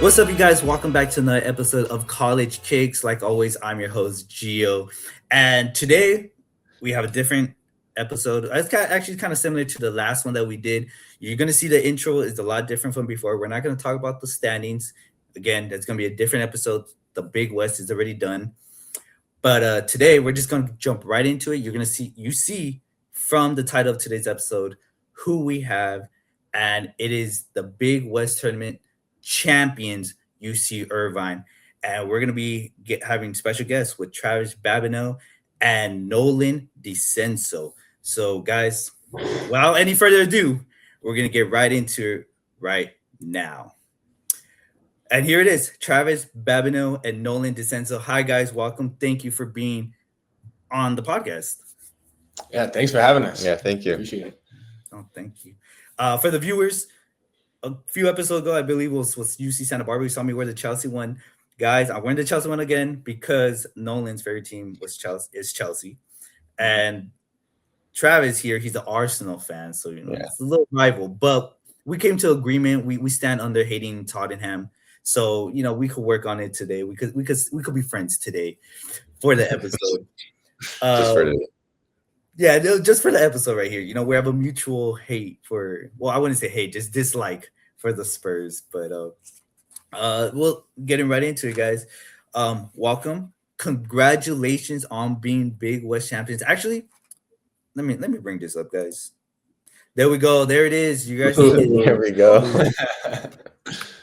What's up, you guys? Welcome back to another episode of College Kicks. Like always, I'm your host, Gio. And today we have a different episode. Actually kind of similar to the last one that we did. You're going to see the intro is a lot different from before. We're not going to talk about the standings. Again, that's going to be a different episode. The Big West is already done. But today we're just going to jump right into it. You're going to see from the title of today's episode who we have. And it is the Big West Tournament champions, UC Irvine. And we're going to be having special guests with Travis Babineau and Nolan DiCenzo. So, guys, without any further ado, we're going to get right into it right now. And here it is, Travis Babineau and Nolan DiCenzo. Hi, guys. Welcome. Thank you for being on the podcast. Yeah, thanks for having us. Yeah, thank you. Appreciate it. Oh, thank you. For the viewers, a few episodes ago, I believe was UC Santa Barbara. You saw me wear the Chelsea one. Guys, I'm wearing the Chelsea one again because Nolan's favorite team is Chelsea. And Travis here, he's an Arsenal fan. So, it's a little rival. But we came to agreement. We stand under hating Tottenham. So, we could work on it today. We could be friends today for the episode. Just for today. Yeah, just for the episode right here. We have a mutual hate I wouldn't say hate, just dislike for the Spurs. But well, getting right into it, guys. Welcome. Congratulations on being Big West champions. Actually, let me bring this up, guys. There we go. There it is. You guys. There we go.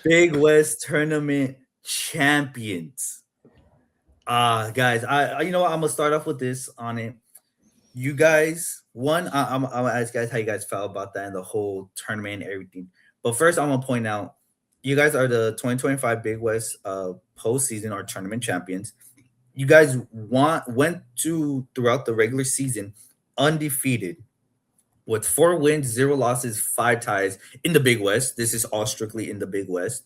Big West Tournament champions. Guys, I you know what? I'm gonna start off with this on it. You guys, I'm gonna ask guys how you guys felt about that and the whole tournament and everything. But first, I'm gonna point out you guys are the 2025 Big West postseason or tournament champions. You guys went throughout the regular season undefeated with 4 wins, 0 losses, 5 ties in the Big West. This is all strictly in the Big West.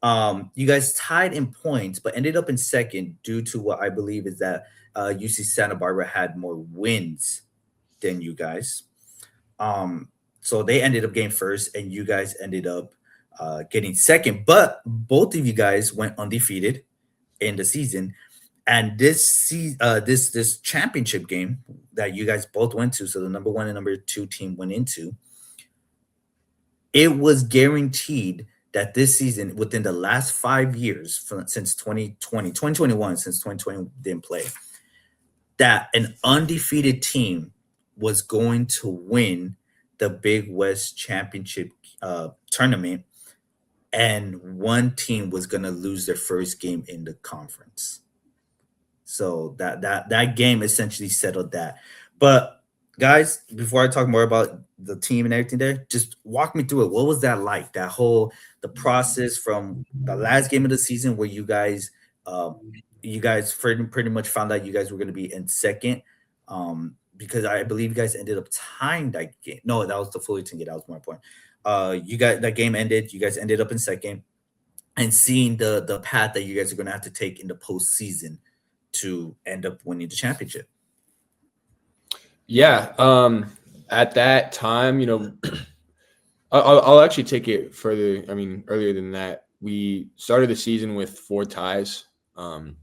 You guys tied in points, but ended up in second due to what I believe is that UC Santa Barbara had more wins than you guys. So they ended up getting first, and you guys ended up getting second. But both of you guys went undefeated in the season. And this championship game that you guys both went to, so the number 1 and number 2 team went into, it was guaranteed that this season, within the last 5 years, since 2021, since 2020 didn't play, that an undefeated team was going to win the Big West Championship tournament, and one team was going to lose their first game in the conference. So that game essentially settled that. But guys, before I talk more about the team and everything there, just walk me through it. What was that like? The process from the last game of the season where you guys pretty much found out you guys were going to be in second, because I believe you guys ended up tying that game. No, that was the Fullerton game. That was my point. That game ended. You guys ended up in second, and seeing the path that you guys are going to have to take in the postseason to end up winning the championship. Yeah. At that time, I'll actually take it further. I mean, earlier than that, we started the season with 4 ties. And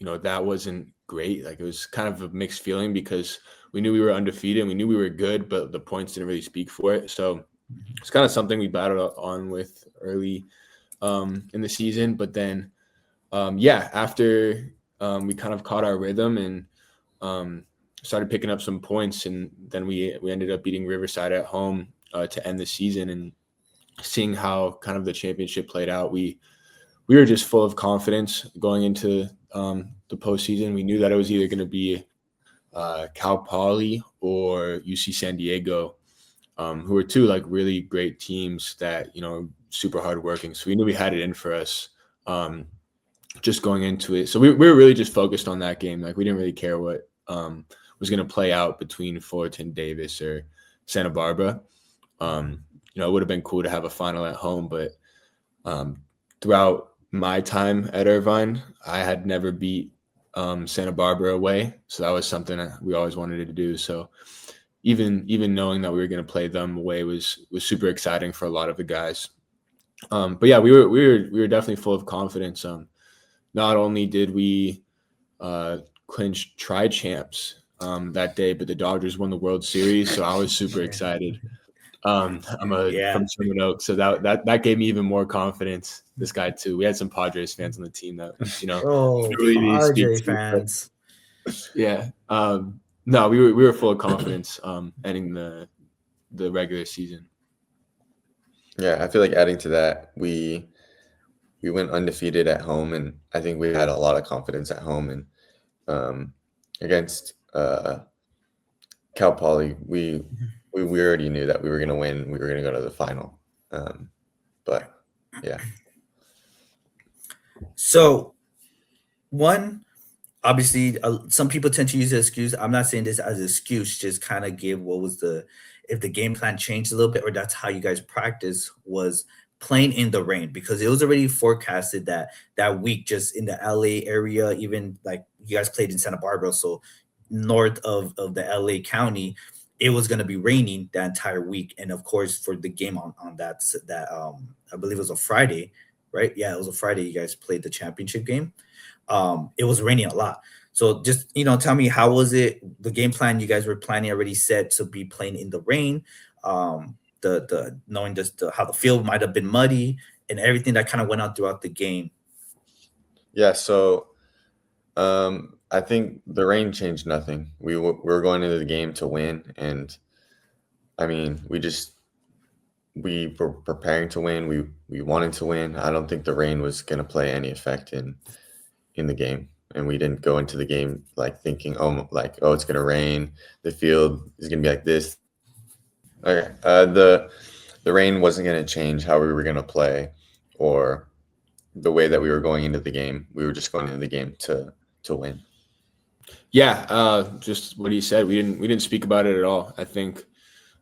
that wasn't great. Like, it was kind of a mixed feeling because we knew we were undefeated and we knew we were good, but the points didn't really speak for it. So it's kind of something we battled on with early in the season. But then, after we kind of caught our rhythm and started picking up some points, and then we ended up beating Riverside at home to end the season. And seeing how kind of the championship played out, we were just full of confidence going into the postseason. We knew that it was either going to be Cal Poly or UC San Diego, who were 2 like really great teams that, super hardworking. So we knew we had it in for us just going into it. So we were really just focused on that game. Like, we didn't really care what was going to play out between Fullerton, Davis, or Santa Barbara. It would have been cool to have a final at home, but throughout my time at Irvine, I had never beat Santa Barbara away, so that was something we always wanted to do. So even knowing that we were going to play them away was super exciting for a lot of the guys. But yeah, we were definitely full of confidence. Not only did we clinch tri-champs that day, but the Dodgers won the World Series, so I was super excited. I'm Yeah. from Sherman Oaks, so that gave me even more confidence. This guy too. We had some Padres fans on the team that Oh, really need to speak Padre to. But fans. yeah, no, we were full of confidence ending the regular season. Yeah, I feel like adding to that, we went undefeated at home, and I think we had a lot of confidence at home. And against Cal Poly, we already knew that we were going to win. We were going to go to the final. But yeah, So one, obviously, some people tend to use the excuse. I'm not saying this as an excuse. Just kind of give what was the if the game plan changed a little bit, or that's how you guys practice was playing in the rain because it was already forecasted that that week just in the LA area, even like you guys played in Santa Barbara, so north of the LA county, it was going to be raining that entire week. And of course, for the game on that I believe it was a Friday, right? Yeah, it was a Friday. You guys played the championship game. It was raining a lot. So just tell me how was it the game plan you guys were planning already set to be playing in the rain, the knowing just how the field might have been muddy and everything that kind of went on throughout the game. yeah. So I think the rain changed nothing. We were going into the game to win, and I mean, we were preparing to win. We wanted to win. I don't think the rain was going to play any effect in the game, and we didn't go into the game like thinking, oh, it's going to rain. The field is going to be like this. Okay, the rain wasn't going to change how we were going to play or the way that we were going into the game. We were just going into the game to win. Yeah, just what he said. We didn't speak about it at all. I think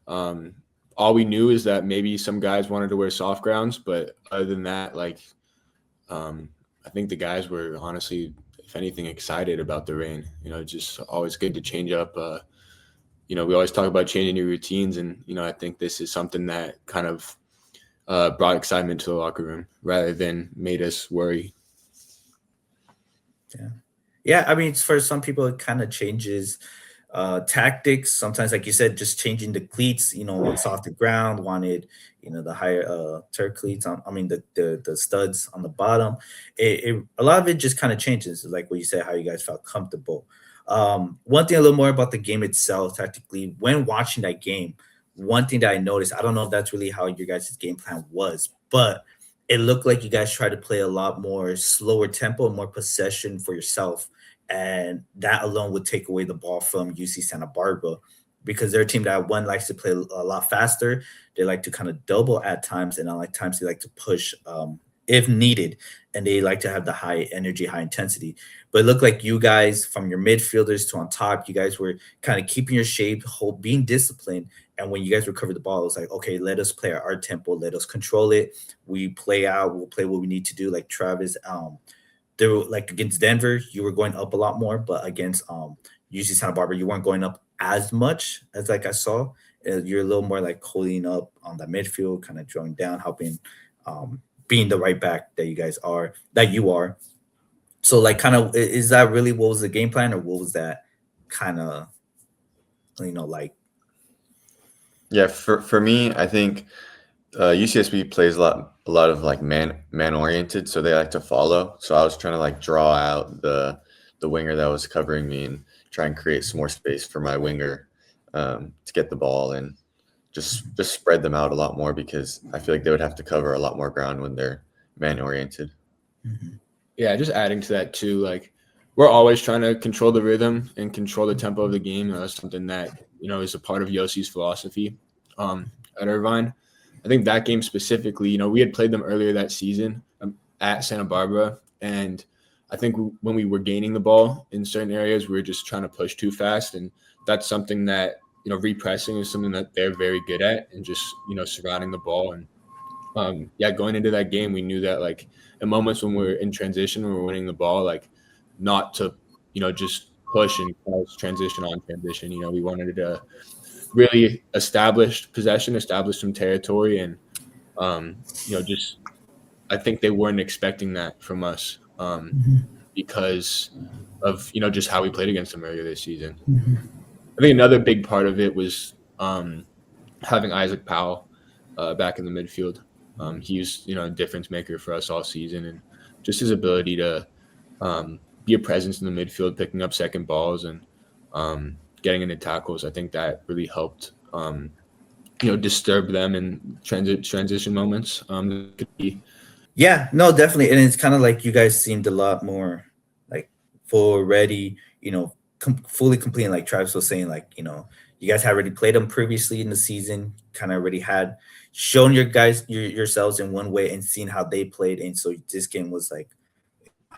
all we knew is that maybe some guys wanted to wear soft grounds, but other than that, I think the guys were honestly, if anything, excited about the rain. Just always good to change up. We always talk about changing your routines, and I think this is something that kind of brought excitement to the locker room rather than made us worry. Yeah, I mean, for some people, it kind of changes tactics. Sometimes, like you said, just changing the cleats. On softer ground, wanted the higher turf cleats. I mean, the studs on the bottom. A lot of it just kind of changes, like what you said, how you guys felt comfortable. One thing a little more about the game itself, tactically, when watching that game, one thing that I noticed, I don't know if that's really how your guys' game plan was, but it looked like you guys tried to play a lot more slower tempo, more possession for yourself. And that alone would take away the ball from UC Santa Barbara because they're a team that one likes to play a lot faster. They like to kind of double at times, and at times they like to push if needed, and they like to have the high energy, high intensity. But it looked like you guys, from your midfielders to on top, you guys were kind of keeping your shape, being disciplined. And when you guys recovered the ball, it was like, okay, let us play at our tempo, let us control it. We play out, we'll play what we need to do. Like Travis, they were like against Denver, you were going up a lot more, but against UC Santa Barbara, you weren't going up as much as like I saw. You're a little more like holding up on the midfield, kind of drawing down, helping being the right back that you are. So like kind of is that really what was the game plan or what was that kind of like? Yeah, for me, I think UCSB plays a lot of like man oriented, so they like to follow. So I was trying to like draw out the winger that was covering me and try and create some more space for my winger to get the ball and just spread them out a lot more because I feel like they would have to cover a lot more ground when they're man oriented. Mm-hmm. Yeah, just adding to that too, like we're always trying to control the rhythm and control the tempo of the game. That's something that is a part of Yossi's philosophy at Irvine. I think that game specifically, we had played them earlier that season at Santa Barbara, and I think when we were gaining the ball in certain areas, we were just trying to push too fast, and that's something that repressing is something that they're very good at, and just surrounding the ball. And going into that game, we knew that like in moments when we're in transition, when we're winning the ball, like not to just push and cause transition on transition. We wanted to really establish possession, establish some territory, and Just I think they weren't expecting that from us because of just how we played against them earlier this season. I think another big part of it was having Isaac Powell back in the midfield. He's a difference maker for us all season, and just his ability to be a presence in the midfield, picking up second balls and getting into tackles. I think that really helped disturb them in transition moments. Yeah, no, definitely. And it's kind of like you guys seemed a lot more like full ready, fully complete. Like Travis was saying, like, you guys had already played them previously in the season, kind of already had shown yourselves in one way and seen how they played. And so this game was like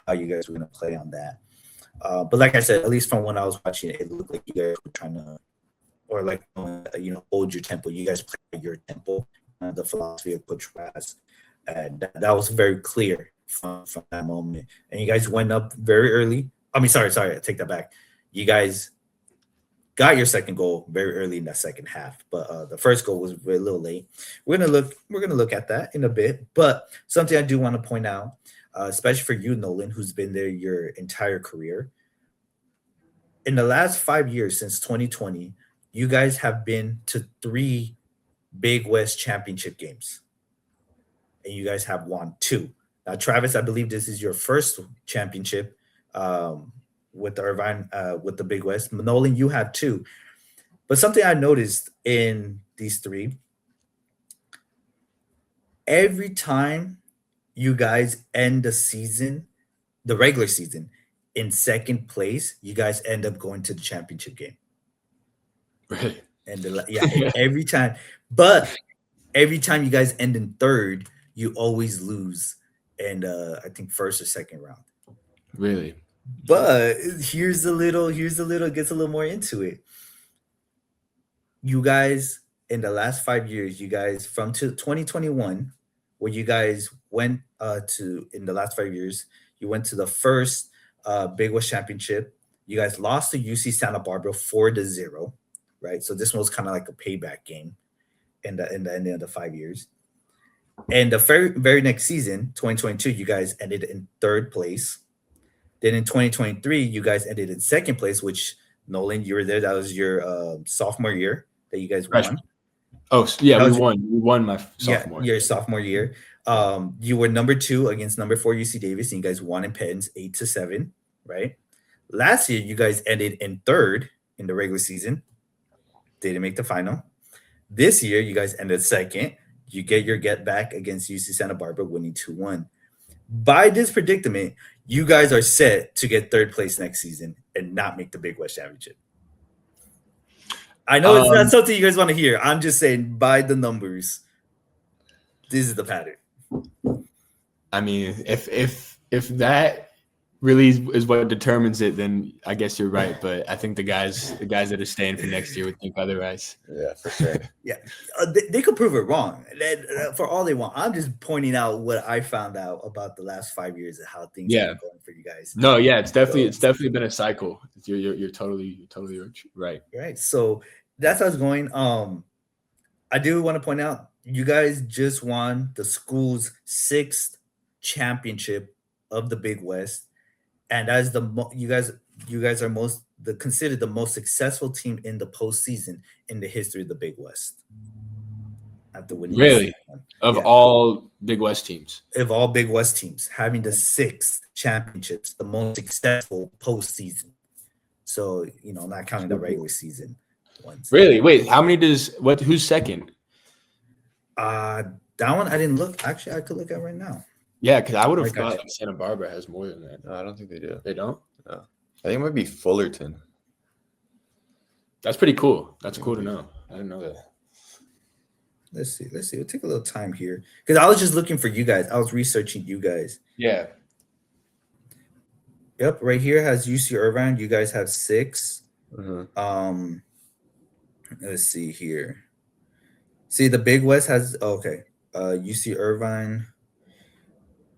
how you guys were going to play on that. But like I said, at least from when I was watching it, it looked like you guys were trying to, or like, hold your tempo. You guys play at your tempo, the philosophy of Coach Raz. And that was very clear from that moment. And you guys went up very early. I mean, sorry, I take that back. You guys got your second goal very early in that second half, but the first goal was a little late. We're gonna look at that in a bit. But something I do want to point out, especially for you, Nolan, who's been there your entire career. In the last 5 years since 2020, you guys have been to 3 Big West championship games. And you guys have won 2. Now, Travis, I believe this is your first championship with the Irvine, with the Big West. Nolan, you have 2. But something I noticed in these 3, every time you guys end the season, the regular season, in second place, you guys end up going to the championship game. Really? And every time. But every time you guys end in third, you always lose, and I think first or second round. Really? But here's a little, it gets a little more into it. You guys, in the last 5 years, you guys from 2021, where you guys went in the last 5 years, you went to the first Big West Championship. You guys lost to UC Santa Barbara 4-0, right? So this one was kind of like a payback game in the ending of the 5 years. And the very next season, 2022, you guys ended in third place. Then in 2023, you guys ended in second place, which Nolan, you were there. That was your sophomore year that you guys won. Oh, yeah, we won. We won my sophomore. Your sophomore year. You were number 2 against number 4 UC Davis, and you guys won in pens 8-7, right? Last year, you guys ended in third in the regular season. Didn't make the final. This year, you guys ended second. You get your get back against UC Santa Barbara, winning 2-1. By this predicament, you guys are set to get third place next season and not make the Big West Championship. I know it's not something you guys want to hear. I'm just saying, by the numbers, this is the pattern. I mean, if that really is what determines it, then I guess you're right. But I think the guys that are staying for next year would think otherwise. Yeah, for sure. Yeah, they could prove it wrong for all they want. I'm just pointing out what I found out about the last 5 years and how things are going for you guys. No, yeah, it's definitely been a cycle. You're totally right. Right. So that's how it's going. I do want to point out you guys just won the school's 6th championship of the Big West. And as you guys are considered the most successful team in the postseason in the history of the Big West. After winning, really, of all Big West teams, having the 6 championships, the most successful postseason. So not counting the regular season ones. Really? Wait, how many who's second? That one I didn't look. Actually, I could look at right now. Yeah, because I would have thought Santa Barbara has more than that. No, I don't think they do. They don't? No. I think it might be Fullerton. That's pretty cool. That's cool to know. I didn't know that. Let's see. We'll take a little time here because I was just looking for you guys. I was researching you guys. Yeah. Yep, right here has UC Irvine. You guys have 6. Mm-hmm. Let's see here. See, the Big West has UC Irvine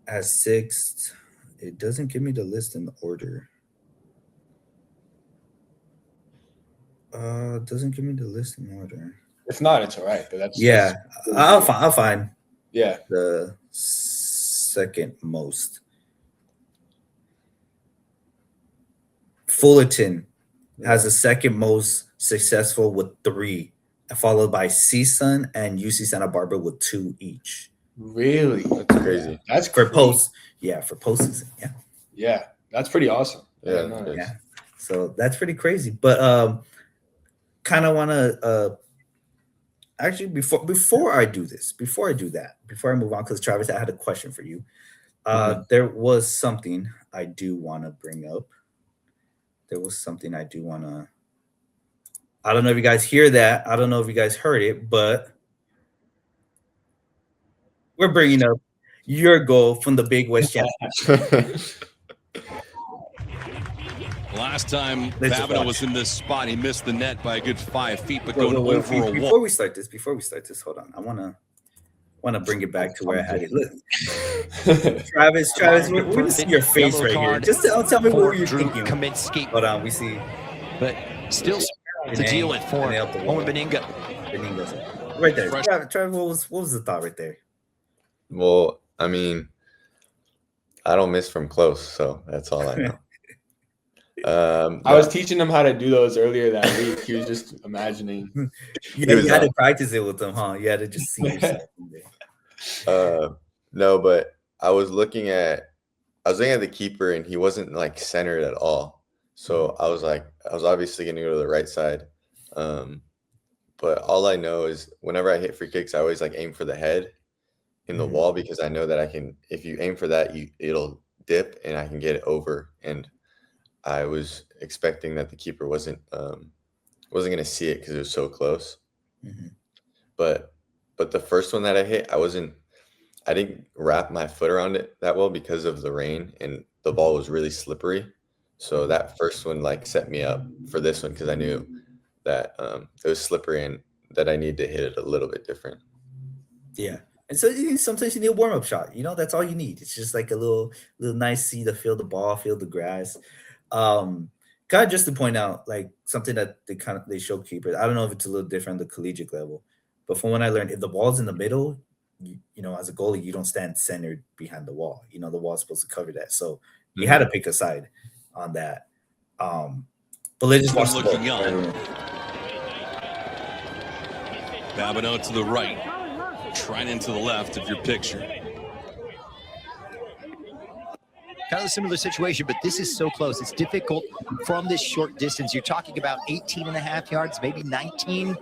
has 6. It doesn't give me the list in the order. It doesn't give me the list in order. If not, it's all right. But that's I'll find. Yeah. The second most. Fullerton has the second most successful with 3, followed by CSUN and UC Santa Barbara with 2 each. Really? That's crazy. That's For crazy. for postseason. Yeah. Yeah, that's pretty awesome. Yeah, No. it is. Yeah. So that's pretty crazy. But kind of want to actually before I do this, before I move on, because Travis, I had a question for you. There was something I do want to bring up. There was something I do want to. I don't know if you guys hear that. I don't know if you guys heard it, but we're bringing up your goal from the Big West Championship. Last time Babineau was in this spot, he missed the net by a good 5 feet, but going Wait, over a wall. Before we start this, hold on. I want to bring it back to where I had it. Look, Travis, we're gonna see your face right here. Just tell me what you're thinking. Kaminsky. Hold on, we see. But still to deal with for Owen Beninga. Right there. Travis, what was the thought right there? Well, I mean, I don't miss from close, so that's all I know. I was teaching him how to do those earlier that week. He was just imagining. You had to practice it with him, huh? You had to just see yourself in there. No, but I was looking at the keeper, and he wasn't like centered at all. So I was obviously going to go to the right side. But all I know is whenever I hit free kicks, I always like aim for the head in the wall, because I know that I can. If you aim for that, it'll dip, and I can get it over. And I was expecting that the keeper wasn't going to see it because it was so close. But the first one that I hit, I didn't wrap my foot around it that well because of the rain, and the ball was really slippery. So that first one like set me up for this one, because I knew that it was slippery and that I need to hit it a little bit different. Yeah. And so sometimes you need a warm-up shot. That's all you need. It's just like a little nice to feel the ball, feel the grass. Kind of just to point out, like something that they show keepers. I don't know if it's a little different at the collegiate level, but from when I learned, if the ball's in the middle, as a goalie, you don't stand centered behind the wall. The wall's supposed to cover that. So you had to pick a side on that. But let's just watch the looking young. Babineau to the right, Trinan to the left of your picture. Kind of a similar situation, but this is so close. It's difficult from this short distance. You're talking about 18 and a half yards, maybe 19,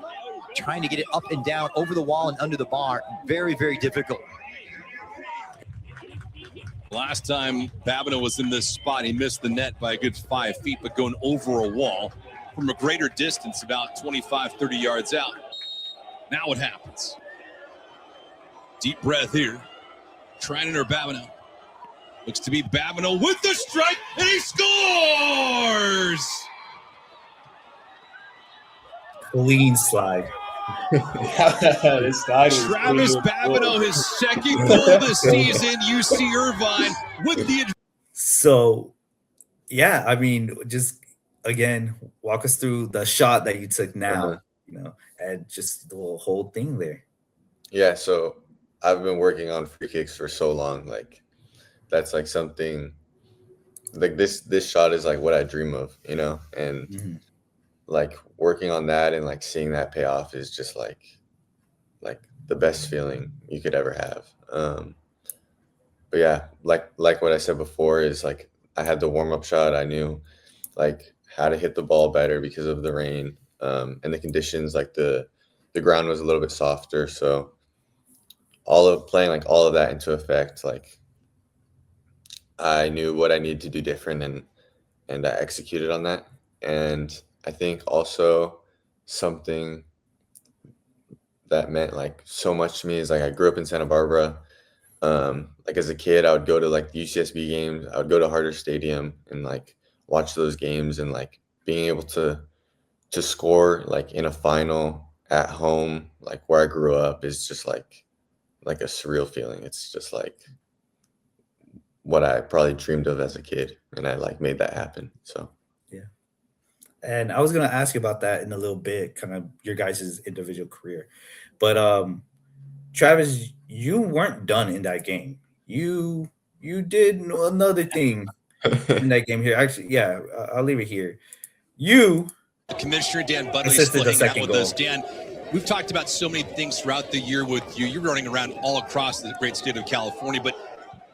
trying to get it up and down over the wall and under the bar. Very, very difficult. Last time Babineau was in this spot, he missed the net by a good 5 feet, but going over a wall from a greater distance, about 25, 30 yards out. Now what happens? Deep breath here. Trinan or Babineau? Looks to be Babineau with the strike, and he scores! Clean slide. Travis Babineau, his second goal this season. UC Irvine with the. So, yeah, I mean, just again, walk us through the shot that you took now, and just the whole thing there. Yeah, so I've been working on free kicks for so long, like. That's like something like this shot is like what I dream of, and like working on that and like seeing that pay off is just like the best feeling you could ever have. But yeah, like what I said before is like I had the warm-up shot. I knew like how to hit the ball better because of the rain and the conditions. Like the ground was a little bit softer, so all of that into effect, like I knew what I needed to do different, and I executed on that. And I think also something that meant like so much to me is like I grew up in Santa Barbara. Like as a kid, I would go to like the UCSB games. I would go to Harder Stadium and like watch those games, and like being able to score like in a final at home, like where I grew up, is just like a surreal feeling. It's just like what I probably dreamed of as a kid, and I like made that happen. So yeah. And I was gonna ask you about that in a little bit, kind of your guys' individual career, but Travis, you weren't done in that game. You did another thing in that game here. Actually, yeah, I'll leave it here. You Commissioner Dan Budley assisted still the hanging out second with goal. us. Dan, we've talked about so many things throughout the year with you. You're running around all across the great state of California, but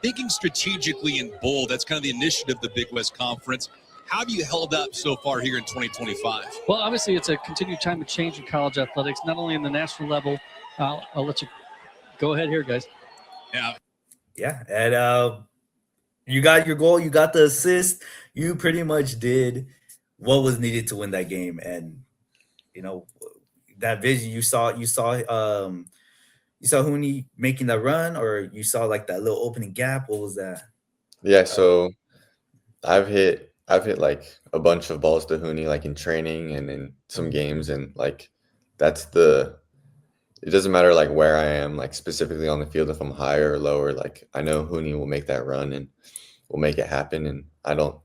thinking strategically and bold, that's kind of the initiative of the Big West Conference. How have you held up so far here in 2025? Well, obviously, it's a continued time of change in college athletics, not only in the national level. I'll let you go ahead here, guys. Yeah, and you got your goal, you got the assist, you pretty much did what was needed to win that game, and you know that vision you saw Hooney making that run, or you saw like that little opening gap. What was that? Yeah, so I've hit like a bunch of balls to Hooney like in training and in some games, and like it doesn't matter like where I am, like specifically on the field, if I'm higher or lower, like I know Hooney will make that run and will make it happen. And I don't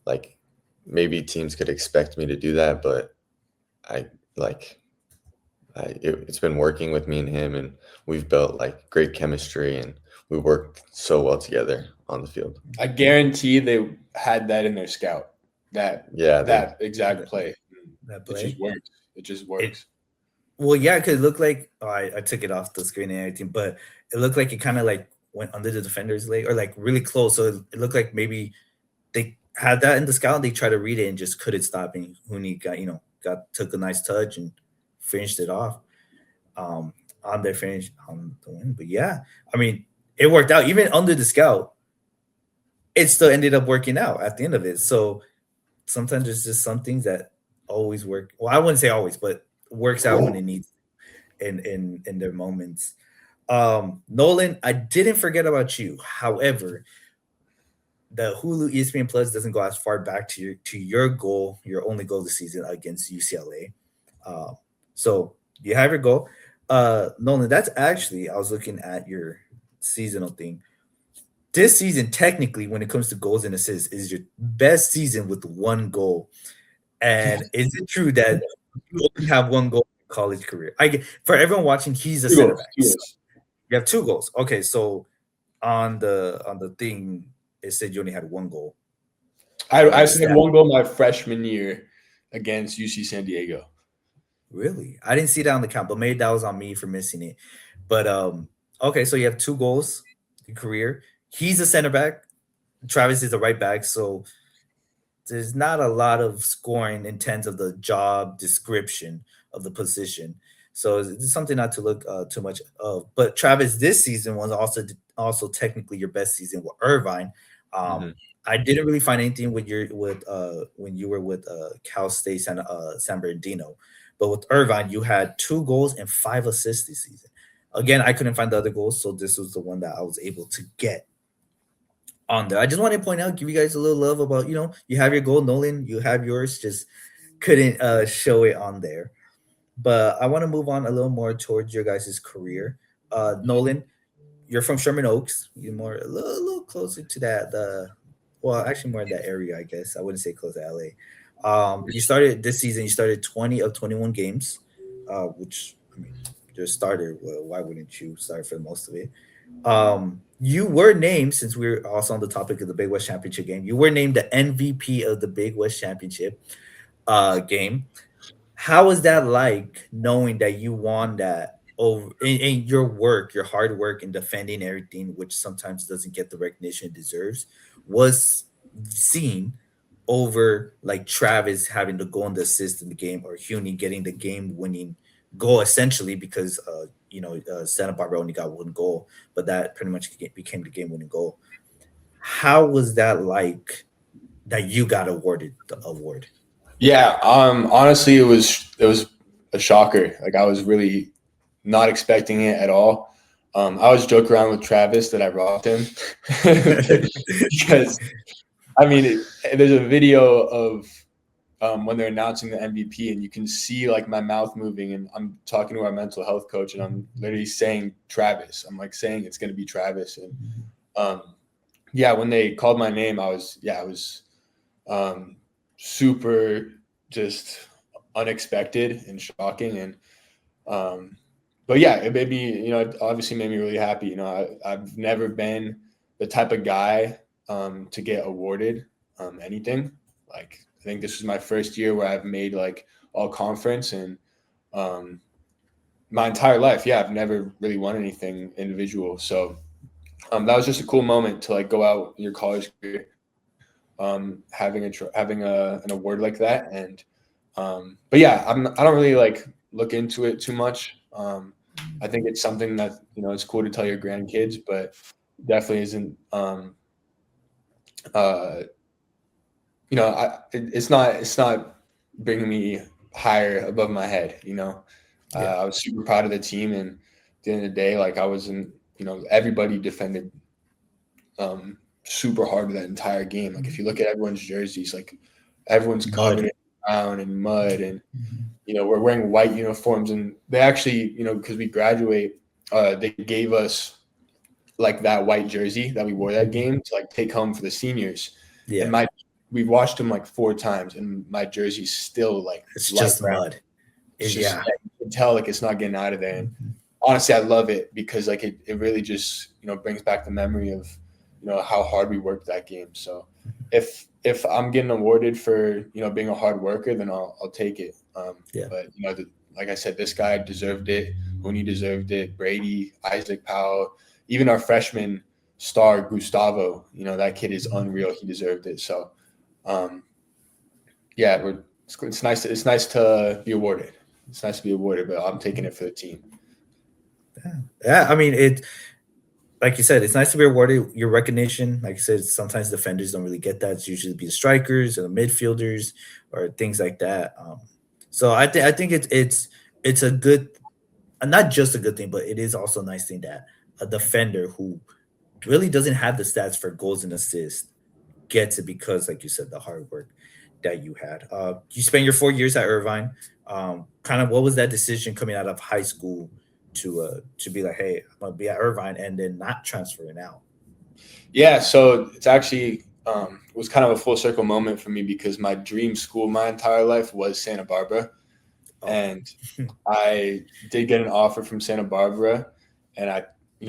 like, maybe teams could expect me to do that, but it's been working with me and him, and we've built like great chemistry, and we work so well together on the field. I guarantee they had that in their scout. That exact play. That play. It just works. It just works. Well, yeah, because it looked like I took it off the screen and everything, but it looked like it kind of like went under the defender's leg or like really close. So it looked like maybe they had that in the scout and they tried to read it and just couldn't stop. And Hooney took a nice touch and finished it off on their finish on the win. But yeah, I mean, it worked out. Even under the scout, it still ended up working out at the end of it. So sometimes there's just some things that always work. Well, I wouldn't say always, but works out when it needs in their moments. Nolan, I didn't forget about you. However, the Hulu ESPN Plus doesn't go as far back to your goal, your only goal this season against UCLA. So you have your goal. Nolan, that's actually, I was looking at your seasonal thing. This season, technically, when it comes to goals and assists, is your best season with one goal. And is it true that you only have one goal in college career? For everyone watching, he's a center back. So you have two goals. Okay, so on the thing, it said you only had one goal. I had one goal my freshman year against UC San Diego. Really? I didn't see that on the count, but maybe that was on me for missing it. But okay, so you have two goals in career. He's a center back. Travis is a right back, so there's not a lot of scoring in terms of the job description of the position. So it's something not to look too much of. But Travis, this season was also technically your best season with Irvine. I didn't really find anything when you were with Cal State San Bernardino, but with Irvine you had 2 goals and 5 assists this season. Again, I couldn't find the other goals, so this was the one that I was able to get on there. I just want to point out, give you guys a little love about, you have your goal, Nolan, you have yours, just couldn't show it on there. But I want to move on a little more towards your guys' career. Nolan, you're from Sherman Oaks. You're a little closer to that. Actually more in that area, I guess. I wouldn't say close to LA. You started this season. You started 20 of 21 games, which I mean, you're a starter. Well, why wouldn't you start for most of it? You were named, since we're also on the topic of the Big West Championship game, you were named the MVP of the Big West Championship game. How was that like, knowing that you won that over in your work, your hard work in defending everything, which sometimes doesn't get the recognition it deserves, was seen over like Travis having the goal and the assist in the game, or Hooney getting the game-winning goal essentially because Santa Barbara only got 1 goal, but that pretty much became the game-winning goal. How was that like that you got awarded the award? Yeah, honestly, it was a shocker. Like, I was really not expecting it at all. I was joking around with Travis that I robbed him because, I mean, there's a video of when they're announcing the MVP, and you can see like my mouth moving, and I'm talking to our mental health coach, and I'm literally saying Travis. I'm like saying it's going to be Travis, and when they called my name, I was super just unexpected and shocking, and but yeah, it made me, it obviously made me really happy. I've never been the type of guy to get awarded anything. Like, I think this is my first year where I've made like all conference, and my entire life, I've never really won anything individual. So that was just a cool moment to like go out in your college career, having an award like that. And but yeah, I don't really like look into it too much. I think it's something that it's cool to tell your grandkids, but definitely isn't. It's not bringing me higher above my head. I was super proud of the team, and at the end of the day, like I wasn't. Everybody defended super hard that entire game. Like if you look at everyone's jerseys, like everyone's covered in brown and mud, and we're wearing white uniforms. And they actually, because we graduate, they gave us like that white jersey that we wore that game to like take home for the seniors. Yeah. And we've watched them like 4 times, and my jersey's still like it's just mud. It's just, you can tell like it's not getting out of there. And honestly, I love it because like it really just brings back the memory of how hard we worked that game. So if I'm getting awarded for being a hard worker, then I'll take it. But like I said, this guy deserved it. Mooney deserved it. Brady, Isaac Powell, even our freshman star Gustavo. That kid is unreal. He deserved it. So it's nice. It's nice to be awarded. It's nice to be awarded, but I'm taking it for the team. Yeah, I mean, like you said, it's nice to be awarded your recognition. Like I said, sometimes defenders don't really get that. It's usually be the strikers or the midfielders or things like that. So I think it's a good, not just a good thing, but it is also a nice thing that a defender who really doesn't have the stats for goals and assists gets it because, like you said, the hard work that you had. You spent your 4 years at Irvine. Kind of what was that decision coming out of high school to be like, hey, I'm gonna be at Irvine and then not transferring out? Yeah, so it's actually was kind of a full circle moment for me because my dream school my entire life was Santa Barbara. And I did get an offer from Santa Barbara, and I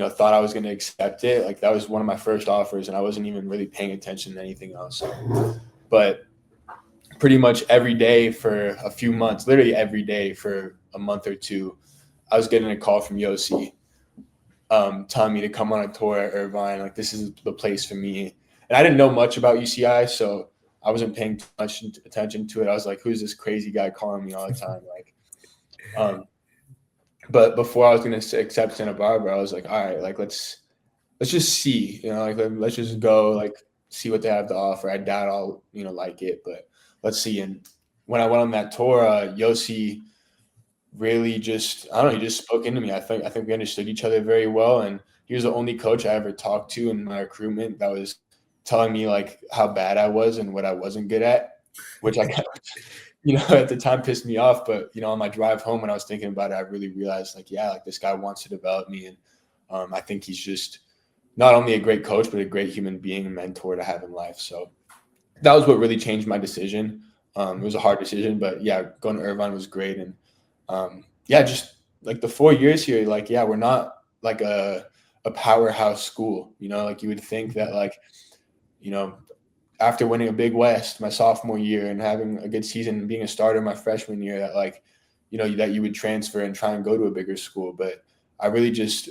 thought I was going to accept it. Like that was one of my first offers, and I wasn't even really paying attention to anything else. But pretty much every day for a few months, literally every day for a month or two, I was getting a call from Yossi telling me to come on a tour at Irvine. Like, this is the place for me. And I didn't know much about UCI, so I wasn't paying too much attention to it. I was like, who's this crazy guy calling me all the time? But before I was going to accept Santa Barbara, I was like, all right, like, let's just see, let's just go, like, see what they have to offer. I doubt I'll, like it, but let's see. And when I went on that tour, Yossi really just, I don't know, he just spoke into me. I think we understood each other very well. And he was the only coach I ever talked to in my recruitment that was telling me like how bad I was and what I wasn't good at, which I kind of, at the time pissed me off. But, on my drive home when I was thinking about it, I really realized like, yeah, like this guy wants to develop me. And I think he's just not only a great coach, but a great human being and mentor to have in life. So that was what really changed my decision. It was a hard decision, but yeah, going to Irvine was great. And just like the 4 years here, like, yeah, we're not like a powerhouse school, like you would think that like, after winning a Big West my sophomore year and having a good season and being a starter my freshman year that like, that you would transfer and try and go to a bigger school. But I really just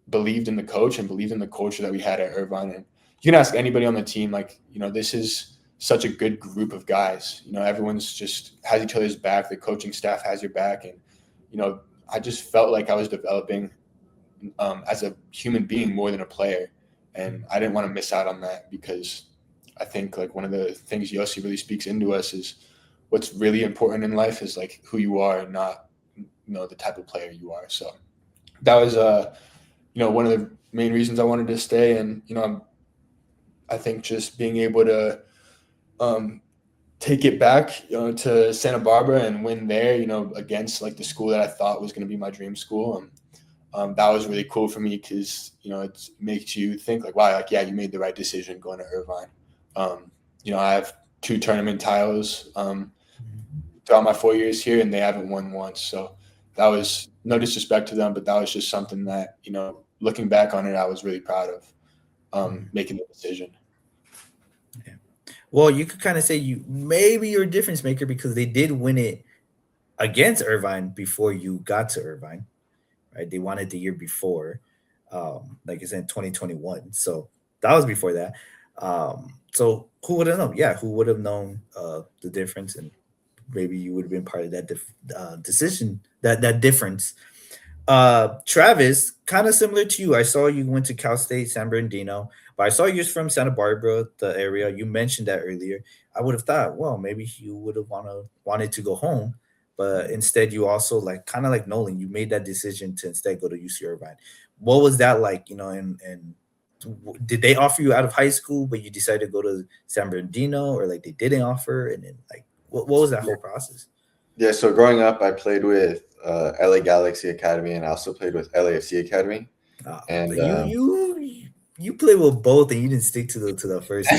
believed in the coach and believed in the culture that we had at Irvine. And you can ask anybody on the team, like, this is such a good group of guys. Everyone's just has each other's back. The coaching staff has your back. And, I just felt like I was developing as a human being more than a player. And I didn't want to miss out on that because I think like one of the things Yossi really speaks into us is what's really important in life is like who you are and not, the type of player you are. So that was, one of the main reasons I wanted to stay. And, I think just being able to take it back, to Santa Barbara and win there, against like the school that I thought was going to be my dream school. That was really cool for me because, it makes you think like, wow, like, yeah, you made the right decision going to Irvine. I have 2 tournament titles throughout my 4 years here and they haven't won once. So that was no disrespect to them, but that was just something that, you know, looking back on it, I was really proud of making the decision. Yeah. Well, you could kind of say you're a difference maker because they did win it against Irvine before you got to Irvine, right? They won it the year before, like I said, 2021. So that was before that. So who would have known? Yeah, who would have known the difference, and maybe you would have been part of that decision, that difference. Travis, kind of similar to you. I saw you went to Cal State San Bernardino, but I saw you're from Santa Barbara, the area. You mentioned that earlier. I would have thought, well, maybe you would have wanted to go home, but instead you also like kind of like Nolan, you made that decision to instead go to UC Irvine. What was that like? You know, and did they offer you out of high school, but you decided to go to San Bernardino, or like they didn't offer, and then like what was that whole process? Yeah, so growing up, I played with LA Galaxy Academy, and I also played with LAFC Academy. And you played with both, and you didn't stick to the first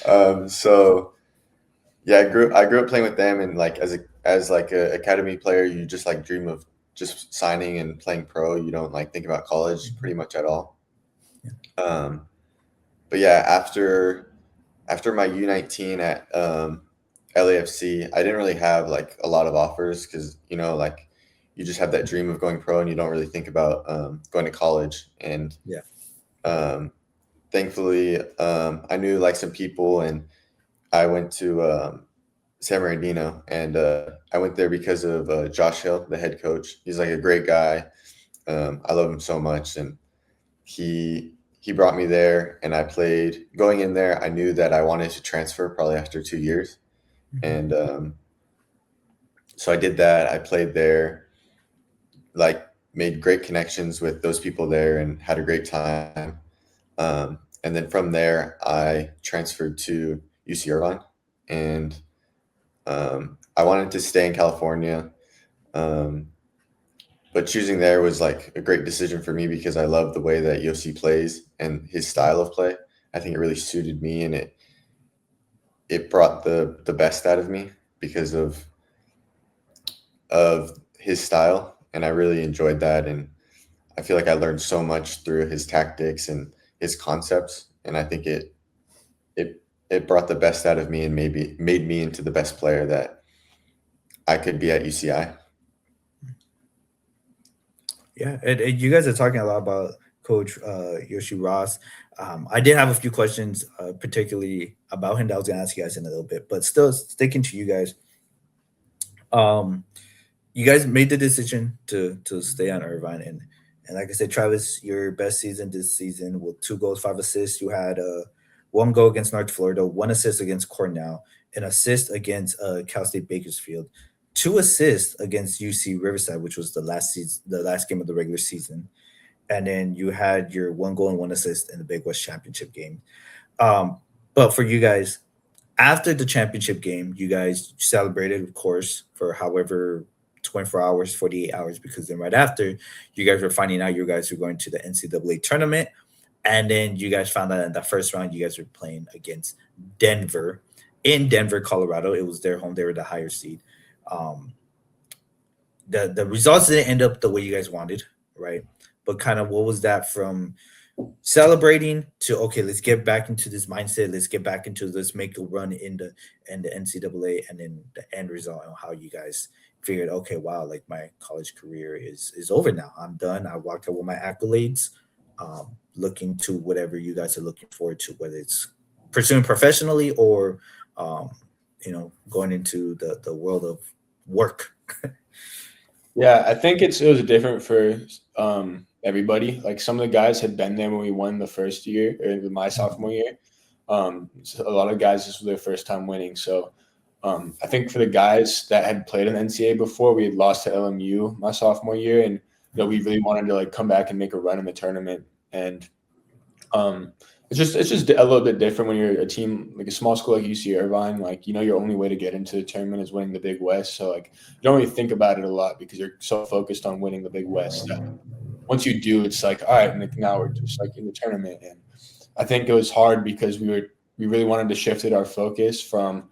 one. So yeah, I grew up playing with them, and like as like a academy player, you just like dream of just signing and playing pro. You don't like think about college pretty much at all. But yeah, after my U19 at LAFC, I didn't really have like a lot of offers because, you know, like you just have that dream of going pro and you don't really think about going to college. And thankfully, I knew like some people, and I went to San Bernardino, and I went there because of Josh Hill, the head coach. He's like a great guy. I love him so much, and he brought me there, and I played. Going in there, I knew that I wanted to transfer probably after 2 years. And so I did that. I played there, like made great connections with those people there and had a great time. And then from there, I transferred to UC Irvine, and I wanted to stay in California. But choosing there was like a great decision for me because I love the way that Yossi plays and his style of play. I think it really suited me, and it brought the best out of me because of his style, and I really enjoyed that. And I feel like I learned so much through his tactics and his concepts, and I think it brought the best out of me and maybe made me into the best player that I could be at UCI. Yeah, and you guys are talking a lot about Coach Yossi Raz. I did have a few questions, particularly about him that I was going to ask you guys in a little bit, but still sticking to you guys. You guys made the decision to stay on Irvine, and like I said, Travis, your best season this season with 2 goals, 5 assists. You had 1 goal against North Florida, 1 assist against Cornell, an assist against Cal State Bakersfield, 2 assists against UC Riverside, which was the last game of the regular season. And then you had your 1 goal and 1 assist in the Big West Championship game. But for you guys, after the championship game, you guys celebrated, of course, for however 24 hours, 48 hours, because then right after, you guys were finding out you guys were going to the NCAA tournament. And then you guys found out in the first round, you guys were playing against Denver in Denver, Colorado. It was their home. They were the higher seed. The results didn't end up the way you guys wanted, right? But kind of what was that from celebrating to, okay, let's get back into this mindset. Let's make a run in the NCAA, and then the end result and how you guys figured, okay, wow, like my college career is over now. I'm done. I walked out with my accolades, looking to whatever you guys are looking forward to, whether it's pursuing professionally or, going into the world of work. Yeah, I think it was different for everybody. Like some of the guys had been there when we won the first year, or my sophomore year. So a lot of guys, this was their first time winning. So I think for the guys that had played in the NCAA before, we had lost to LMU my sophomore year, and we really wanted to like come back and make a run in the tournament. And it's just a little bit different when you're a team like a small school like UC Irvine. Like, your only way to get into the tournament is winning the Big West. So like you don't really think about it a lot because you're so focused on winning the Big West that once you do, it's like, all right, now we're just like in the tournament. And I think it was hard because we really wanted to shift our focus from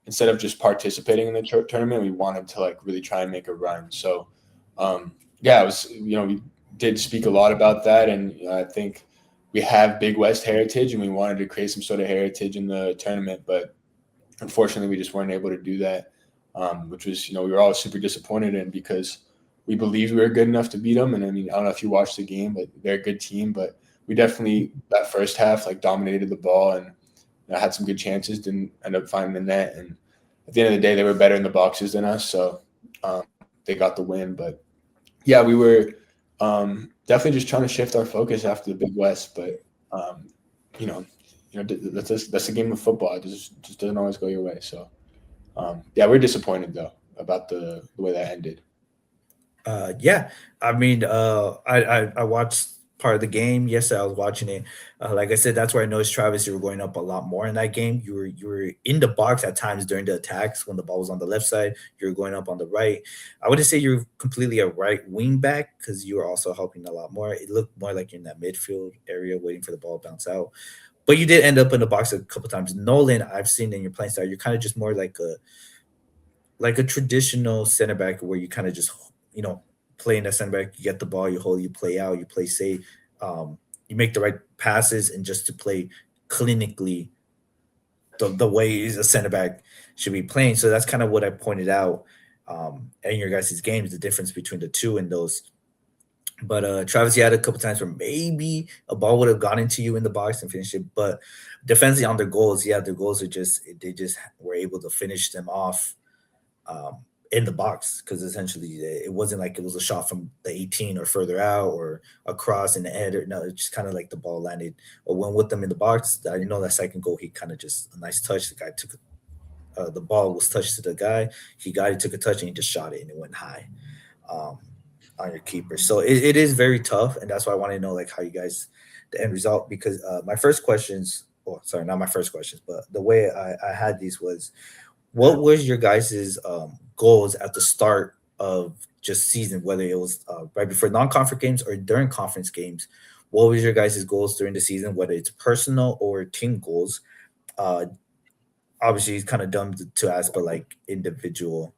instead of just participating in the tournament, we wanted to like really try and make a run. So yeah, it was, we did speak a lot about that, and I think we have Big West heritage, and we wanted to create some sort of heritage in the tournament, but unfortunately, we just weren't able to do that, which was, we were all super disappointed in because we believed we were good enough to beat them. And I mean, I don't know if you watched the game, but they're a good team. But we definitely, that first half, like dominated the ball and had some good chances, didn't end up finding the net. And at the end of the day, they were better in the boxes than us. So they got the win. But yeah, we were definitely just trying to shift our focus after the Big West. But, that's the game of football. It just doesn't always go your way. So, yeah, we're disappointed though about the way that ended. Yeah, I mean, I watched part of the game. Yes, I was watching it. Like I said, that's where I noticed Travis. You were going up a lot more in that game. You were in the box at times during the attacks when the ball was on the left side. You were going up on the right. I wouldn't say you're completely a right wing back because you were also helping a lot more. It looked more like you're in that midfield area waiting for the ball to bounce out. But you did end up in the box a couple times. Nolan, I've seen in your playing style, you're kind of just more like a traditional center back where you kind of just play in that center back. You get the ball, you hold, you play out, you play safe, you make the right passes, and just to play clinically the way a center back should be playing. So that's kind of what I pointed out in your guys' games, the difference between the two and those. But Travis, you had a couple times where maybe a ball would have gone into you in the box and finished it. But defensively on their goals, yeah, their goals they just were able to finish them off in the box because essentially it wasn't like it was a shot from the 18 or further out or across in the header. No, it's just kind of like the ball landed or went with them in the box. I know that second goal, he kind of just a nice touch. The guy took the ball was touched to the guy. He got it, took a touch, and he just shot it, and it went high. On your keeper. So it is very tough, and that's why I want to know like how you guys the end result because my first questions, sorry, not my first questions, but the way I had these was what was your guys's goals at the start of just season, whether it was right before non-conference games or during conference games? What was your guys' goals during the season, whether it's personal or team goals? Obviously, it's kind of dumb to ask, but like individual.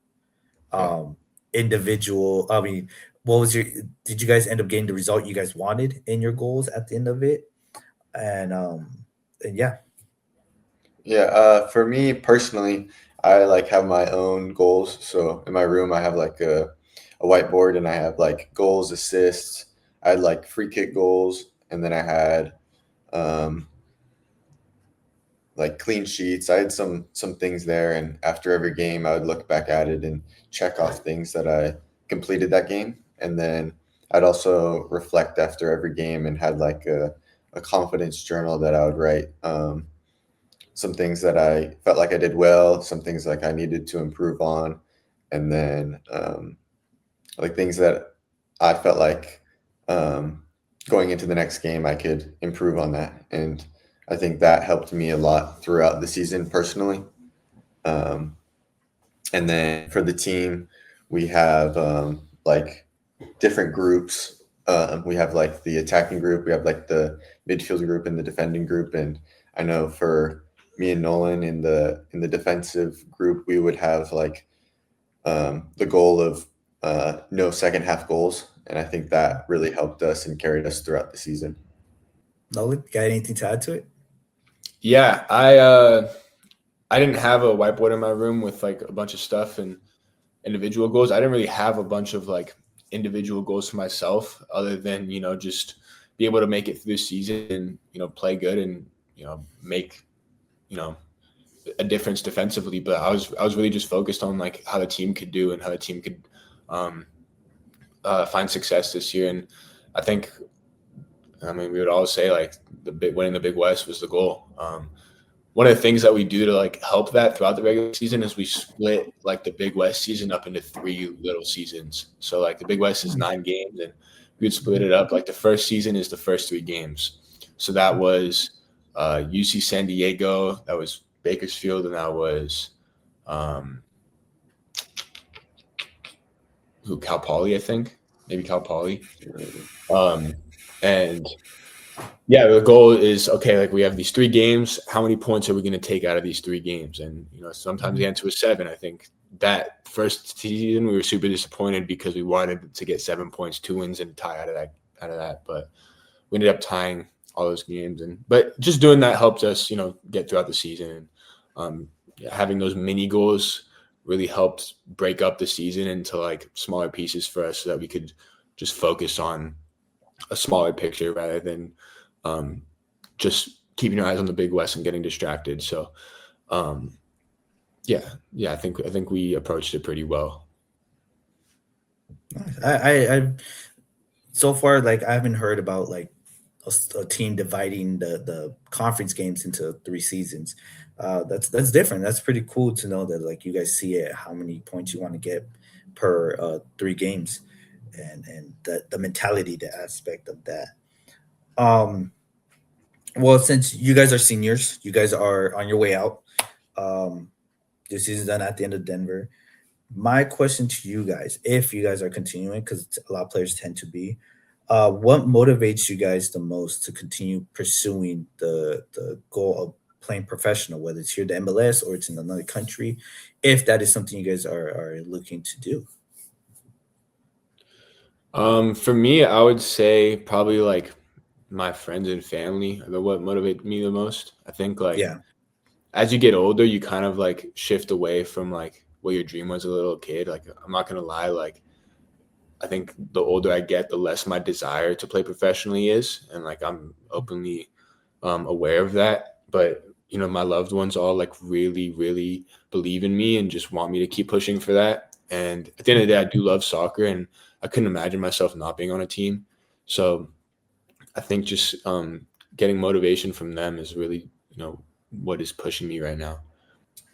I mean, did you guys end up getting the result you guys wanted in your goals at the end of it? And yeah. Yeah, for me personally, I like have my own goals. So in my room, I have like a whiteboard, and I have like goals, assists. I had like free kick goals, and then I had like clean sheets. I had some things there, and after every game, I would look back at it and check off things that I completed that game, and then I'd also reflect after every game and had like a confidence journal that I would write. Some things that I felt like I did well, some things like I needed to improve on, and then like things that I felt like going into the next game I could improve on that. And I think that helped me a lot throughout the season personally. And then for the team, we have like different groups. We have like the attacking group, we have like the midfield group and the defending group. And I know for me and Nolan in the defensive group, we would have like the goal of no second half goals. And I think that really helped us and carried us throughout the season. Nolan, got anything to add to it? Yeah, I didn't have a whiteboard in my room with like a bunch of stuff and individual goals. I didn't really have a bunch of like individual goals for myself other than, just be able to make it through the season and, play good and, make, a difference defensively. But I was really just focused on like how the team could do and how the team could find success this year. And I think, we would always say like winning the Big West was the goal. One of the things that we do to like help that throughout the regular season is we split like the Big West season up into 3 little seasons. So like the Big West is 9 games, and we would split it up. Like the first season is the first 3 games. So that was UC San Diego, that was Bakersfield, and that was Cal Poly, I think. Maybe Cal Poly. And Yeah, the goal is, okay, like we have these 3 games. How many points are we going to take out of these 3 games? And, sometimes the answer was 7. I think that first season we were super disappointed because we wanted to get 7 points, 2 wins, and a tie out of that. But we ended up tying all those games. But just doing that helped us, get throughout the season. And having those mini goals really helped break up the season into like smaller pieces for us so that we could just focus on a smaller picture rather than just keeping your eyes on the Big West and getting distracted. So, I think we approached it pretty well. I so far, like, I haven't heard about like a team dividing the conference games into 3 seasons. That's different. That's pretty cool to know that like you guys see it, how many points you want to get per 3 games, and the mentality, the aspect of that. Um, well, since you guys are seniors, you guys are on your way out. Um, this season's done at the end of Denver. My question to you guys, if you guys are continuing, because a lot of players tend to be, what motivates you guys the most to continue pursuing the goal of playing professional, whether it's here at the MLS or it's in another country, if that is something you guys are looking to do? For me, I would say probably like my friends and family are what motivate me the most. I think like Yeah, as you get older, you kind of like shift away from like what your dream was as a little kid. Like I'm not gonna lie, like I think the older I get, the less my desire to play professionally is, and like I'm openly aware of that. But my loved ones all like really, really believe in me and just want me to keep pushing for that. And at the end of the day, I do love soccer, and I couldn't imagine myself not being on a team. So I think just getting motivation from them is really, what is pushing me right now.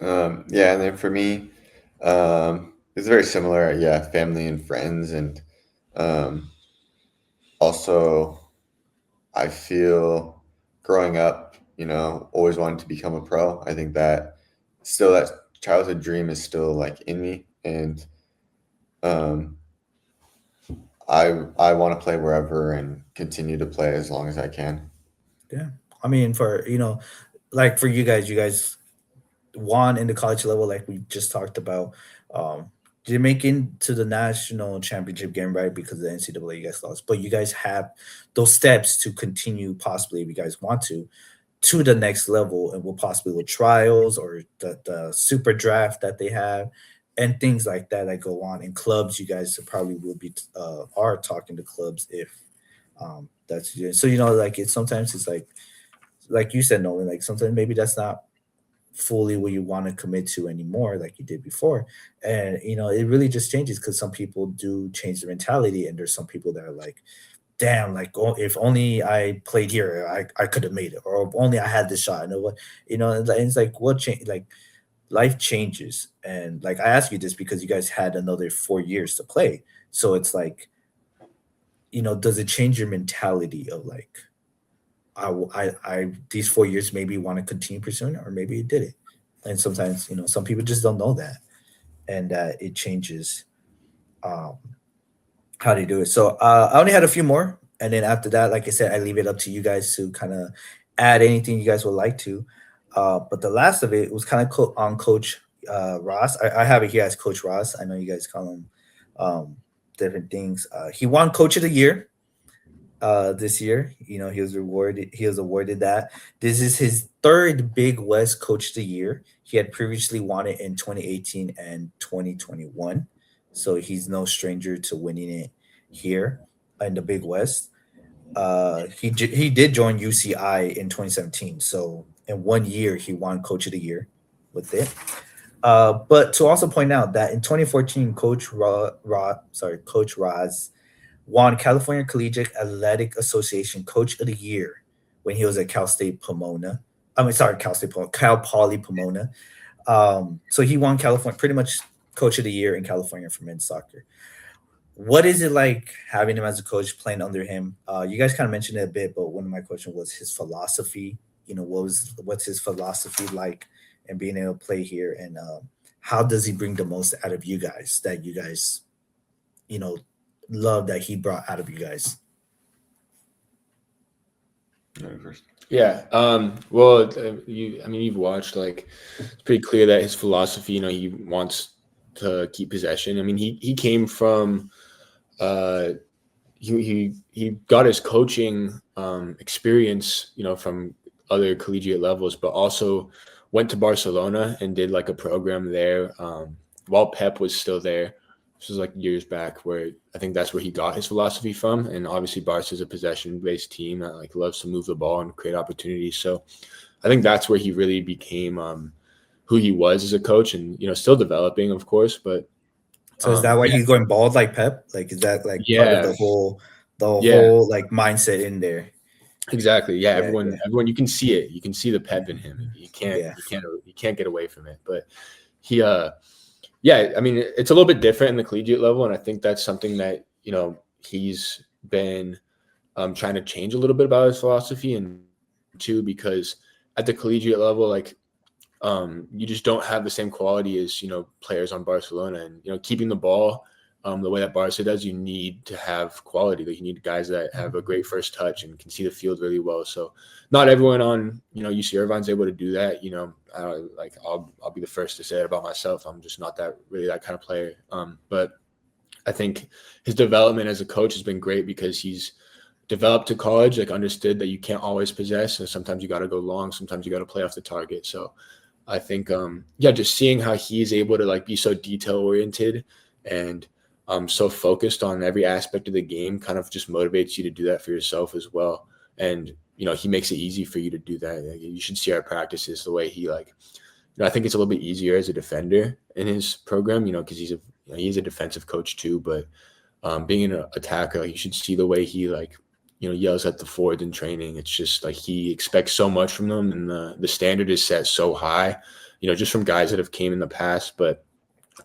Yeah, and then for me, it's very similar. Yeah, family and friends, and um, also I feel growing up, always wanted to become a pro. I think that still that childhood dream is still like in me, and um, I want to play wherever and continue to play as long as I can. yeah. I mean, for like for you guys won in the college level, like we just talked about. Um, didn't make into the national championship game, right? Because of the NCAA, you guys lost. But you guys have those steps to continue, possibly, if you guys want to the next level, and will possibly with trials or the super draft that they have, and things like that that go on in clubs. You guys probably will be are talking to clubs if that's so like it's sometimes it's like you said, Nolan, like sometimes maybe that's not fully what you want to commit to anymore like you did before. And it really just changes because some people do change their mentality, and there's some people that are like, damn, like, oh, if only I played here, I could have made it, or if only I had this shot. And what and it's like what change, like life changes. And like I ask you this because you guys had another 4 years to play, so it's like, does it change your mentality of like, I these 4 years maybe want to continue pursuing it, or maybe it did it. And sometimes, some people just don't know that, and that it changes um, how they do it. So I only had a few more, and then after that, like I said, I leave it up to you guys to kind of add anything you guys would like to. But the last of it was kind of on Coach Ross. I have it here as Coach Ross. I know you guys call him different things. He won Coach of the Year this year. He was awarded that. This is his third Big West Coach of the Year. He had previously won it in 2018 and 2021, so he's no stranger to winning it here in the Big West. He did join UCI in 2017, so in 1 year he won Coach of the Year with it. But to also point out that in 2014, Coach Raz won California Collegiate Athletic Association Coach of the Year when he was at Cal State Pomona. I mean, sorry, Cal Poly Pomona. So he won California, pretty much Coach of the Year in California for men's soccer. What is it like having him as a coach, playing under him? You guys kind of mentioned it a bit, but one of my questions was his philosophy. What's his philosophy like, and being able to play here, and how does he bring the most out of you guys that you guys, you know, love that he brought out of you guys? Yeah. Well, you've watched, like, it's pretty clear that his philosophy, he wants to keep possession. I mean, he came from, he got his coaching experience, from other collegiate levels, but also went to Barcelona and did like a program there while Pep was still there. This was like years back, where I think that's where he got his philosophy from. And obviously, Barca is a possession-based team that like loves to move the ball and create opportunities. So I think that's where he really became who he was as a coach, and still developing, of course. But So is that why he's going bald like Pep? Like, is that like part of yeah, the whole like mindset in there? exactly. Yeah, Yeah, everyone, you can see it. You can see the Pep in him. You can't get away from it. But he, yeah, I mean, it's a little bit different in the collegiate level, and I think that's something that he's been trying to change a little bit about his philosophy, and too, because at the collegiate level, like, you just don't have the same quality as players on Barcelona, and keeping the ball the way that Barca does, you need to have quality. Like, you need guys that have a great first touch and can see the field really well. So not everyone on UC Irvine's able to do that. I'll be the first to say it about myself. I'm just not that kind of player. But I think his development as a coach has been great, because he's developed to college, like, understood that you can't always possess, and sometimes you got to go long, sometimes you got to play off the target. So I think, just seeing how he's able to like be so detail oriented and so focused on every aspect of the game kind of just motivates you to do that for yourself as well. And, he makes it easy for you to do that. Like, you should see our practices, the way he like, I think it's a little bit easier as a defender in his program, because he's a defensive coach too, but being an attacker, like, you should see the way he like, yells at the forwards in training. It's just like he expects so much from them, and the standard is set so high, just from guys that have came in the past, but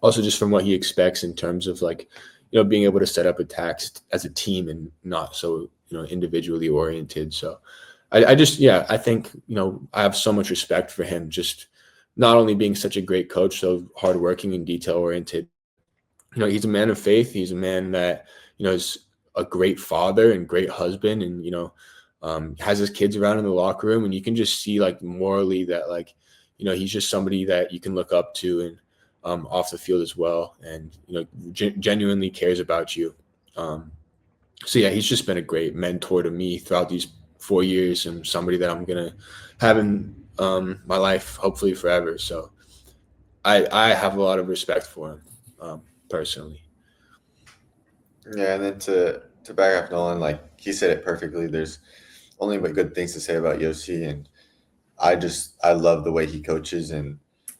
also just from what he expects in terms of like, being able to set up attacks as a team and not so, individually oriented. So I think, I have so much respect for him, just not only being such a great coach, so hardworking and detail oriented. He's a man of faith. He's a man that, is a great father and great husband, and has his kids around in the locker room, and you can just see like morally that like he's just somebody that you can look up to, and off the field as well, and genuinely cares about you. So yeah, he's just been a great mentor to me throughout these 4 years, and somebody that I'm gonna have in my life hopefully forever. So I have a lot of respect for him personally. Yeah, and then to back up Nolan, like he said it perfectly. There's only but good things to say about Yossi, and I love the way he coaches and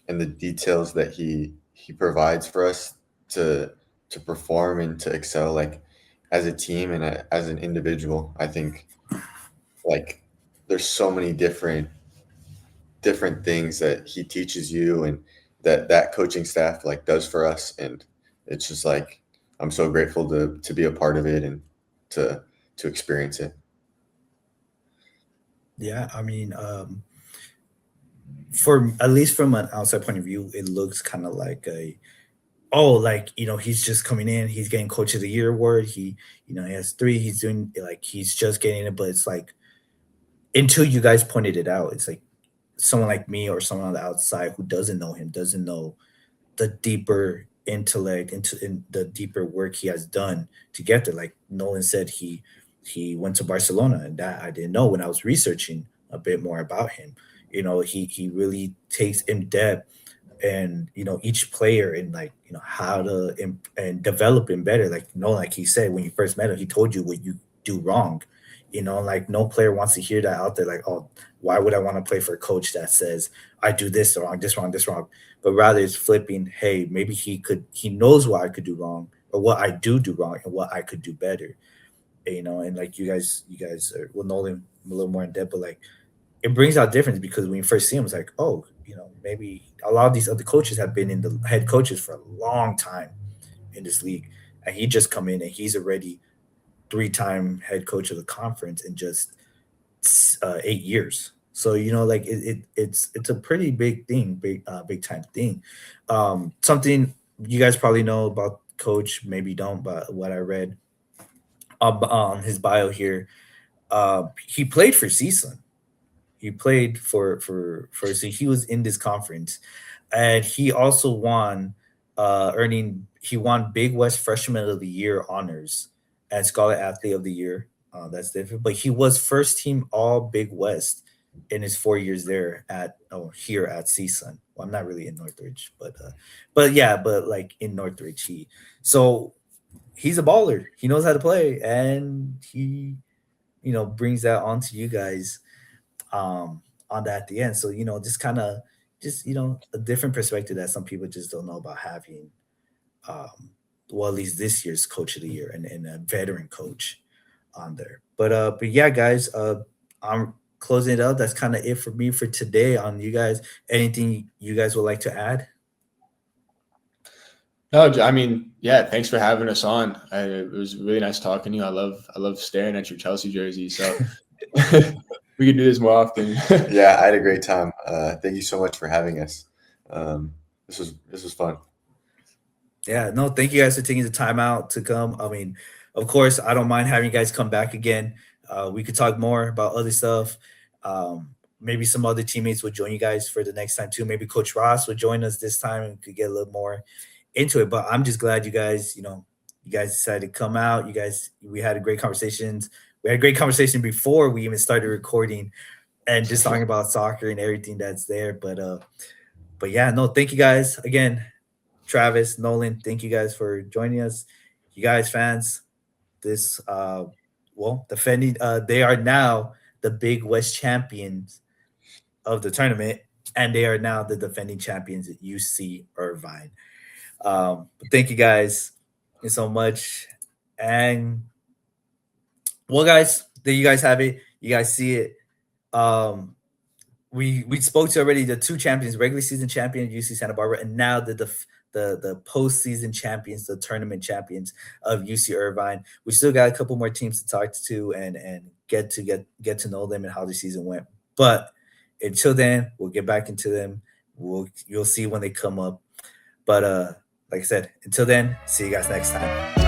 the details that he provides for us to perform and to excel, like as a team and as an individual. I think like there's so many different things that he teaches you, and that coaching staff like does for us, and it's just like I'm so grateful to be a part of it and to experience it. Yeah, I mean, for at least from an outside point of view, it looks kind of like he's just coming in, he's getting Coach of the Year award. He has 3, he's doing like he's just getting it, but it's like until you guys pointed it out, it's like someone like me or someone on the outside who doesn't know him doesn't know the deeper intellect in the deeper work he has done to get there. Like Nolan said, he went to Barcelona, and that I didn't know when I was researching a bit more about him. He really takes in depth, and each player, and like how to and develop him better. Like like he said, when you first met him, he told you what you do wrong. Like no player wants to hear that out there. Like, oh, why would I want to play for a coach that says I do this wrong, this wrong, this wrong? But rather it's flipping. Hey, maybe he knows what I could do wrong, or what I do wrong, and what I could do better. And like you guys are, well, Nolan a little more in depth, but like it brings out difference, because when you first see him, it's like, oh, maybe a lot of these other coaches have been in the head coaches for a long time in this league, and he just come in and he's already 3-time head coach of the conference in just 8 years. So like it's a pretty big thing, big time thing. Something you guys probably know about Coach, maybe don't, but what I read on his bio here, He played for CSUN. He played for so he was in this conference, and he also won he won Big West Freshman of the Year honors and Scholar Athlete of the Year. That's different, but he was first team All Big West in his 4 years there here at CSUN. Well, I'm not really in Northridge, but like in Northridge, he's a baller. He knows how to play, and he brings that onto you guys on that at the end. So just kind of a different perspective that some people just don't know about having well, at least this year's coach of the year and a veteran coach on there. But yeah, guys, I'm closing it up. That's kind of it for me for today. On you guys, anything you guys would like to add? No, I mean, yeah, thanks for having us on. It was really nice talking to you. I love staring at your Chelsea jersey. So we can do this more often. Yeah, I had a great time. Thank you so much for having us. This was fun. Yeah, no, thank you guys for taking the time out to come. I mean, of course, I don't mind having you guys come back again. We could talk more about other stuff. Maybe some other teammates would join you guys for the next time too. Maybe Coach Ross would join us this time and could get a little more into it. But I'm just glad you guys decided to come out. We had a great conversations. We had a great conversation before we even started recording and just talking about soccer and everything that's there. But yeah, no, thank you guys again. Travis, Nolan, thank you guys for joining us. You guys, fans, defending, they are now the Big West champions of the tournament, and they are now the defending champions at UC Irvine. Thank you guys so much. And well, guys, there you guys have it. You guys see it. We spoke to already the two champions, regular season champion UC Santa Barbara, and now the postseason champions, the tournament champions of UC Irvine. We still got a couple more teams to talk to and get to know them and how the season went. But until then, we'll get back into them. You'll see when they come up. But like I said, until then, see you guys next time.